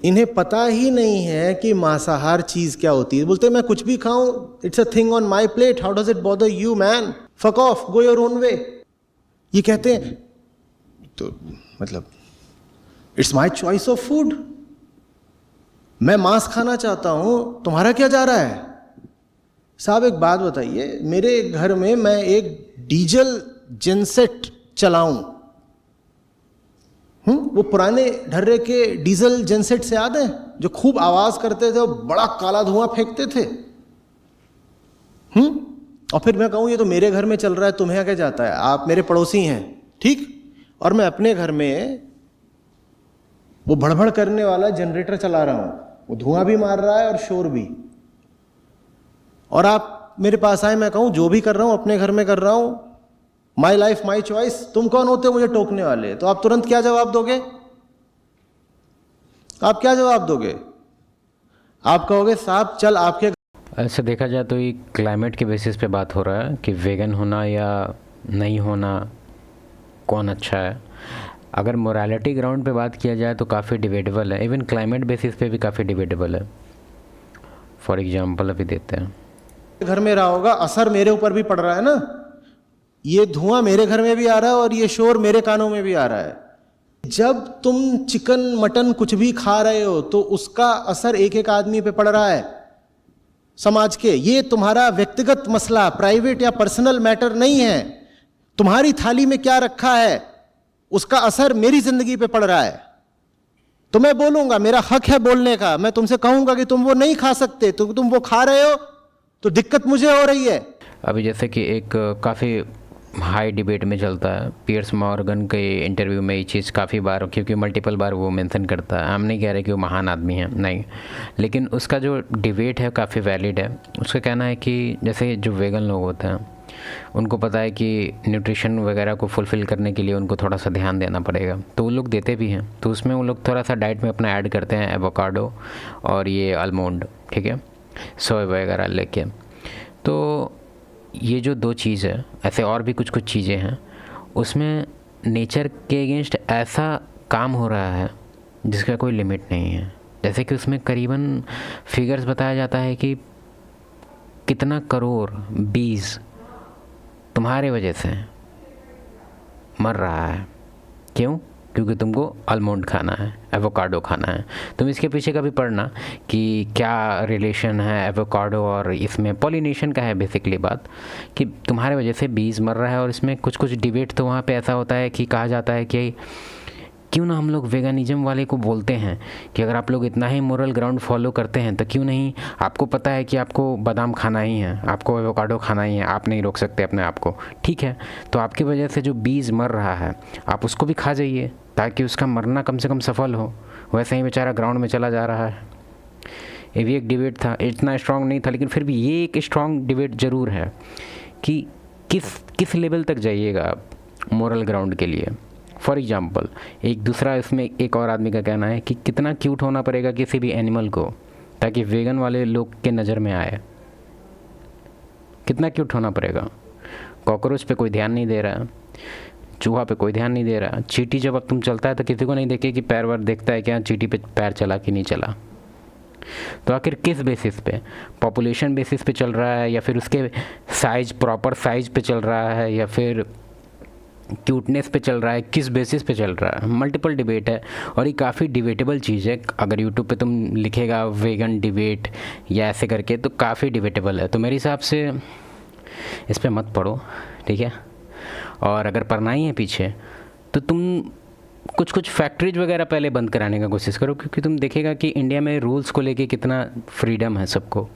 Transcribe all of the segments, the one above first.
इन्हें पता ही नहीं है कि मांसाहार चीज क्या होती है। बोलते मैं कुछ भी खाऊं, it's a thing on my plate, how does it bother you man, fuck off, go your own way. ये कहते हैं तो मतलब it's my choice of food, मैं मांस खाना चाहता हूं, तुम्हारा क्या जा रहा है। साहब एक बात बताइए, मेरे घर में मैं एक डीजल जेनसेट चलाऊं, वो पुराने ढर्रे के डीजल जेनसेट से याद है जो खूब आवाज करते थे और बड़ा काला धुआं फेंकते थे। और फिर मैं कहूं ये तो मेरे घर में चल रहा है, तुम्हें क्या जाता है, आप मेरे पड़ोसी हैं, ठीक। और मैं अपने घर में वो भड़भड़ करने वाला जनरेटर चला रहा हूं, वो धुआं भी मार रहा है और शोर भी। और आप मेरे पास आए, मैं कहूं जो भी कर रहा हूं अपने घर में कर रहा हूं, माई लाइफ माई चॉइस, तुम कौन होते हो मुझे टोकने वाले। तो आप तुरंत क्या जवाब दोगे, आप क्या जवाब दोगे, आप कहोगे साहब चल आपके। ऐसे देखा जाए तो ये क्लाइमेट के बेसिस पे बात हो रहा है कि वेगन होना या नहीं होना कौन अच्छा है। अगर मोरालिटी ग्राउंड पे बात किया जाए तो काफ़ी डिबेटेबल है, इवन क्लाइमेट बेसिस पे भी काफ़ी डिबेटेबल है। फॉर एग्जांपल अभी देते हैं, घर में रहा होगा, असर मेरे ऊपर भी पड़ रहा है ना, ये धुआं मेरे घर में भी आ रहा है और ये शोर मेरे कानों में भी आ रहा है। जब तुम चिकन मटन कुछ भी खा रहे हो तो उसका असर एक एक आदमी पे पड़ रहा है समाज के। ये तुम्हारा व्यक्तिगत मसला, प्राइवेट या पर्सनल मैटर नहीं है। तुम्हारी थाली में क्या रखा है उसका असर मेरी जिंदगी पे पड़ रहा है। तो मैं बोलूंगा, मेरा हक है बोलने का, मैं तुमसे कहूंगा कि तुम वो नहीं खा सकते, तो तुम वो खा रहे हो तो दिक्कत मुझे हो रही है। अभी जैसे कि एक काफ़ी हाई डिबेट में चलता है, पियर्स मॉर्गन के इंटरव्यू में ये चीज़ काफ़ी बार, क्योंकि मल्टीपल बार वो मेंशन करता है। हम नहीं कह रहे कि वो महान आदमी है, नहीं, लेकिन उसका जो डिबेट है काफ़ी वैलिड है। उसका कहना है कि जैसे जो वेगन लोग होते हैं उनको पता है कि न्यूट्रिशन वगैरह को फुलफ़िल करने के लिए उनको थोड़ा सा ध्यान देना पड़ेगा, तो वो लोग देते भी हैं। तो उसमें वो लोग थोड़ा सा डाइट में अपना ऐड करते हैं एवोकाडो और ये आलमंड, ठीक है, सोया वगैरह लेके। तो ये जो दो चीज़ है, ऐसे और भी कुछ कुछ चीज़ें हैं, उसमें नेचर के अगेंस्ट ऐसा काम हो रहा है जिसका कोई लिमिट नहीं है। जैसे कि उसमें करीबन फिगर्स बताया जाता है कि कितना करोड़ बीज तुम्हारे वजह से मर रहा है। क्यों? क्योंकि तुमको आलमंड खाना है, एवोकाडो खाना है। तुम इसके पीछे का भी पढ़ना कि क्या रिलेशन है एवोकाडो और इसमें। पॉलिनेशन का है बेसिकली बात, कि तुम्हारे वजह से बीज मर रहा है। और इसमें कुछ कुछ डिबेट तो वहाँ पे ऐसा होता है कि कहा जाता है कि क्यों ना हम लोग वेगानिज्म वाले को बोलते हैं कि अगर आप लोग इतना ही मोरल ग्राउंड फॉलो करते हैं तो क्यों नहीं, आपको पता है कि आपको बादाम खाना ही है, आपको एवोकाडो खाना ही है, आप नहीं रोक सकते अपने आप को, ठीक है, तो आपकी वजह से जो बीज मर रहा है आप उसको भी खा जाइए ताकि उसका मरना कम से कम सफल हो। वैसे ही बेचारा ग्राउंड में चला जा रहा है। ये भी एक डिबेट था, इतना स्ट्रॉन्ग नहीं था, लेकिन फिर भी ये एक स्ट्रॉन्ग डिबेट ज़रूर है कि किस लेवल तक जाइएगा आप मोरल ग्राउंड के लिए। फॉर एग्जाम्पल एक दूसरा इसमें एक और आदमी का कहना है कि कितना क्यूट होना पड़ेगा किसी भी एनिमल को ताकि वेगन वाले लोग के नज़र में आए। कितना क्यूट होना पड़ेगा। कॉकरोच पे कोई ध्यान नहीं दे रहा है, चूहा पे कोई ध्यान नहीं दे रहा। चींटी जब अब तुम चलता है तो किसी को नहीं देखे कि पैर वार देखता है क्या चींटी पे पैर चला कि नहीं चला। तो आखिर किस बेसिस पे, पॉपुलेशन बेसिस पे चल रहा है या फिर उसके साइज, प्रॉपर साइज पे चल रहा है या फिर क्यूटनेस पे चल रहा है, किस बेसिस पे चल रहा है। मल्टीपल डिबेट है और ये काफ़ी डिबेटेबल चीज़ है। अगर यूट्यूब पे तुम लिखेगा वेगन डिबेट या ऐसे करके तो काफ़ी डिबेटेबल है। तो मेरे हिसाब से इस पर मत पढ़ो, ठीक है। और अगर पढ़ना ही है पीछे तो तुम कुछ फैक्ट्रीज वगैरह पहले बंद कराने का कोशिश करो, क्योंकि तुम देखेगा कि इंडिया में रूल्स को लेके कितना फ्रीडम है सबको,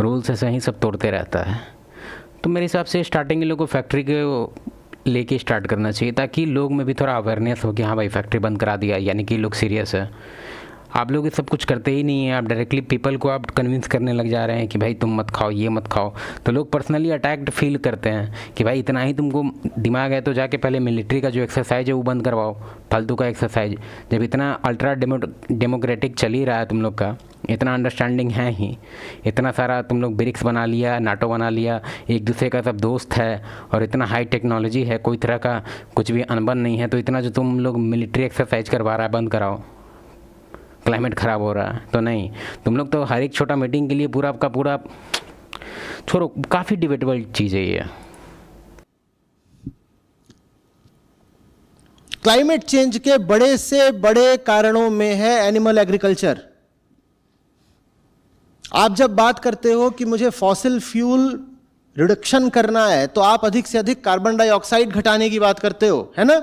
रूल्स ऐसे ही सब तोड़ते रहता है। तो मेरे हिसाब से स्टार्टिंग इन लोगों को फैक्ट्री के लेके स्टार्ट करना चाहिए ताकि लोग में भी थोड़ा अवेयरनेस हो कि हाँ भाई फैक्ट्री बंद करा दिया यानी कि लोग सीरियस है। आप लोग ये सब कुछ करते ही नहीं हैं, आप डायरेक्टली पीपल को आप कन्विंस करने लग जा रहे हैं कि भाई तुम मत खाओ, ये मत खाओ। तो लोग पर्सनली अटैक्ड फील करते हैं कि भाई इतना ही तुमको दिमाग है तो जाके पहले मिलिट्री का जो एक्सरसाइज है वो बंद करवाओ, फालतू का एक्सरसाइज। जब इतना अल्ट्रा डेमोक्रेटिक चल ही रहा है तुम लोग का, इतना अंडरस्टैंडिंग है ही, इतना सारा तुम लोग ब्रिक्स बना लिया, नाटो बना लिया, एक दूसरे का सब दोस्त है और इतना हाई टेक्नोलॉजी है, कोई तरह का कुछ भी अनबन नहीं है, तो इतना जो तुम लोग मिलिट्री एक्सरसाइज करवा रहा है बंद कराओ। क्लाइमेट ख़राब हो रहा है। तो नहीं, तुम लोग तो हर एक छोटा मीटिंग के लिए पूरा का पूरा छोड़ो, काफ़ी डिबेटेबल चीज़ है ये। क्लाइमेट चेंज के बड़े से बड़े कारणों में है एनिमल एग्रीकल्चर। आप जब बात करते हो कि मुझे फॉसिल फ्यूल रिडक्शन करना है तो आप अधिक से अधिक कार्बन डाइऑक्साइड घटाने की बात करते हो, है ना?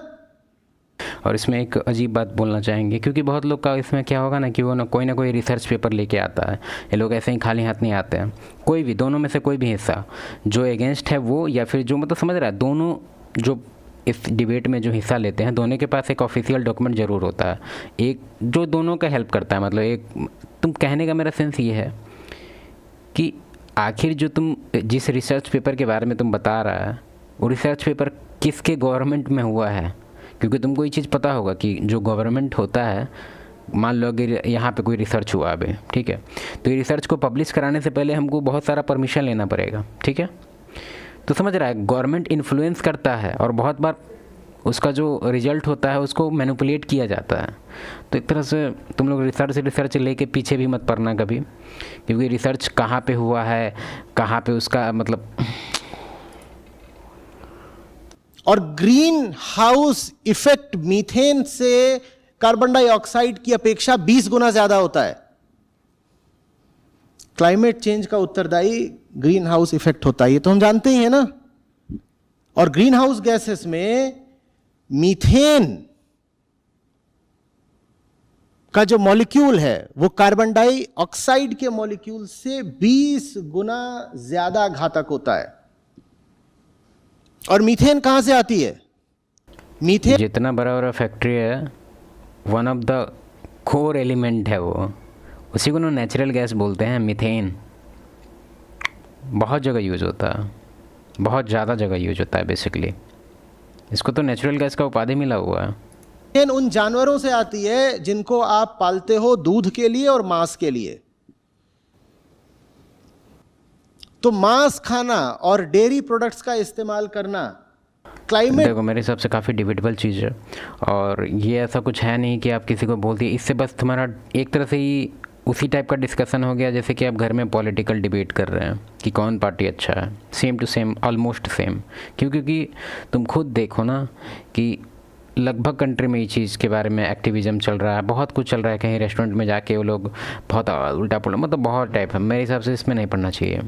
और इसमें एक अजीब बात बोलना चाहेंगे, क्योंकि बहुत लोग का इसमें क्या होगा ना कि वो ना कोई रिसर्च पेपर लेके आता है। ये लोग ऐसे ही खाली हाथ नहीं आते हैं। कोई भी, दोनों में से कोई भी हिस्सा जो अगेंस्ट है वो, या फिर जो मतलब समझ रहा है, दोनों जो इस डिबेट में जो हिस्सा लेते हैं, दोनों के पास एक ऑफिशियल डॉक्यूमेंट ज़रूर होता है, एक जो दोनों का हेल्प करता है। मतलब एक, तुम कहने का मेरा सेंस ये है कि आखिर जो तुम जिस रिसर्च पेपर के बारे में तुम बता रहा है, वो रिसर्च पेपर किसके गवर्नमेंट में हुआ है? क्योंकि तुमको ये चीज़ पता होगा कि जो गवर्नमेंट होता है, मान लो अगर यहाँ पे कोई रिसर्च हुआ अभी, ठीक है, तो ये रिसर्च को पब्लिश कराने से पहले हमको बहुत सारा परमिशन लेना पड़ेगा, ठीक है? तो समझ रहा है, गवर्नमेंट इन्फ्लुएंस करता है और बहुत बार उसका जो रिजल्ट होता है उसको मैनिपुलेट किया जाता है। तो एक तरह से तुम लोग रिसर्च लेके पीछे भी मत पड़ना कभी, क्योंकि रिसर्च कहाँ पे हुआ है, कहाँ पे उसका मतलब। और ग्रीन हाउस इफेक्ट मीथेन से कार्बन डाइऑक्साइड की अपेक्षा 20 गुना ज्यादा होता है। क्लाइमेट चेंज का उत्तरदायी ग्रीन हाउस इफेक्ट होता है, ये तो हम जानते ही है ना। और ग्रीन हाउस गैसेस में मीथेन का जो मॉलिक्यूल है वो कार्बन डाइऑक्साइड के मॉलिक्यूल से 20 गुना ज्यादा घातक होता है। और मीथेन कहां से आती है? मीथेन जितना बड़ा फैक्ट्री है, one of the core element है वो, उसी को ना नेचुरल गैस बोलते हैं, मीथेन। बहुत जगह यूज़ होता है, बहुत ज़्यादा जगह यूज होता है बेसिकली। इसको तो नेचुरल गैस का उपाधि मिला हुआ है। मीथेन उन जानवरों से आती है जिनको आप पालते हो दूध के लिए और मांस के लिए। तो मांस खाना और डेयरी प्रोडक्ट्स का इस्तेमाल करना क्लाइमेट, देखो मेरे हिसाब से काफ़ी डिबेटेबल चीज़ है। और ये ऐसा कुछ है नहीं कि आप किसी को बोल दिए, इससे बस तुम्हारा एक तरह से ही उसी टाइप का डिस्कशन हो गया जैसे कि आप घर में पॉलिटिकल डिबेट कर रहे हैं कि कौन पार्टी अच्छा है। Same to same, almost same. क्योंकि तुम खुद देखो ना कि लगभग कंट्री में ये चीज़ के बारे में एक्टिविज़म चल रहा है, बहुत कुछ चल रहा है। कहीं रेस्टोरेंट में जाके वो लोग बहुत उल्टा पुल्टा, मतलब बहुत टाइप है। मेरे हिसाब से इसमें नहीं पढ़ना चाहिए।